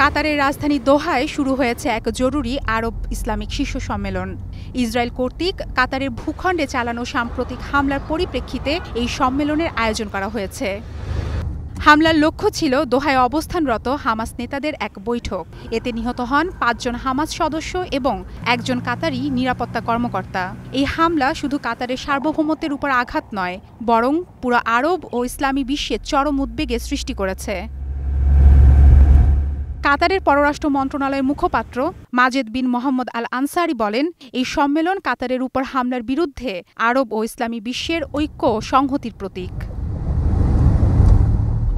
কাতারের রাজধানী দোহায় শুরু হয়েছে এক জরুরি আরব ইসলামিক শীর্ষ সম্মেলন। ইসরায়েল কর্তৃক কাতারের ভূখণ্ডে চালানো সাম্প্রতিক হামলার পরিপ্রেক্ষিতে এই সম্মেলনের আয়োজন করা হয়েছে। হামলার লক্ষ্য ছিল দোহায় অবস্থানরত হামাস নেতাদের এক বৈঠক। এতে নিহত হন ৫ জন হামাস সদস্য এবং একজন কাতারি নিরাপত্তা কর্মকর্তা। এই হামলা শুধু কাতারের সার্বভৌমত্বের উপর আঘাত নয়, বরং পুরো আরব ও ইসলামী বিশ্বে চরম উদ্বেগের সৃষ্টি করেছে। কাতারের পররাষ্ট্র মন্ত্রণালয়ের মুখপাত্র মাজেদ বিন মোহাম্মদ আল আনসারি বলেন, এই সম্মেলন কাতারের উপর হামলার বিরুদ্ধে আরব ও ইসলামী বিশ্বের ঐক্য ও সংহতির প্রতীক।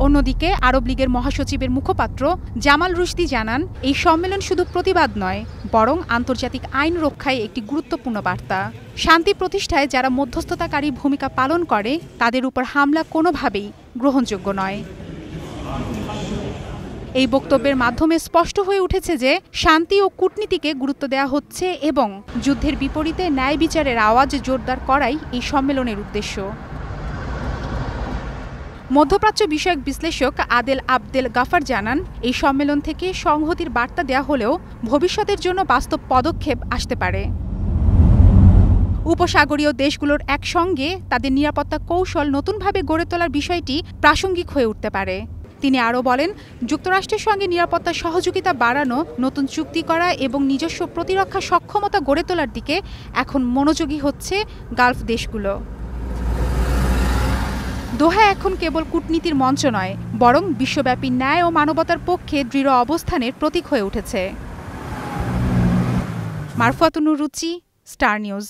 অন্যদিকে আরব লীগের মহাসচিবের মুখপাত্র জামাল রুশদি জানান, এই সম্মেলন শুধু প্রতিবাদ নয়, বরং আন্তর্জাতিক আইন রক্ষায় একটি গুরুত্বপূর্ণ বার্তা। শান্তি প্রতিষ্ঠায় যারা মধ্যস্থতাকারী ভূমিকা পালন করে তাদের উপর হামলা কোনোভাবেই গ্রহণযোগ্য নয়। এই বক্তব্যের মাধ্যমে স্পষ্ট হয়ে উঠেছে যে শান্তি ও কূটনীতিকে গুরুত্ব দেওয়া হচ্ছে এবং যুদ্ধের বিপরীতে ন্যায় বিচারের আওয়াজ জোরদার করাই এই সম্মেলনের উদ্দেশ্য। মধ্যপ্রাচ্য বিষয়ক বিশ্লেষক আদেল আবদেল গাফার জানান, এই সম্মেলন থেকে সংহতির বার্তা দেওয়া হলেও ভবিষ্যতের জন্য বাস্তব পদক্ষেপ আসতে পারে। উপসাগরীয় দেশগুলোর একসঙ্গে তাদের নিরাপত্তা কৌশল নতুনভাবে গড়ে তোলার বিষয়টি প্রাসঙ্গিক হয়ে উঠতে পারে। তিনি আরও বলেন, যুক্তরাষ্ট্রের সঙ্গে নিরাপত্তা সহযোগিতা বাড়ানো, নতুন চুক্তি করা এবং নিজস্ব প্রতিরক্ষা সক্ষমতা গড়ে তোলার দিকে এখন মনোযোগী হচ্ছে গালফ দেশগুলো। দোহা এখন কেবল কূটনীতির মঞ্চ নয়, বরং বিশ্বব্যাপী ন্যায় ও মানবতার পক্ষে দৃঢ় অবস্থানের প্রতীক হয়ে উঠেছে। মারফুয়াতুন রুচি, স্টার নিউজ।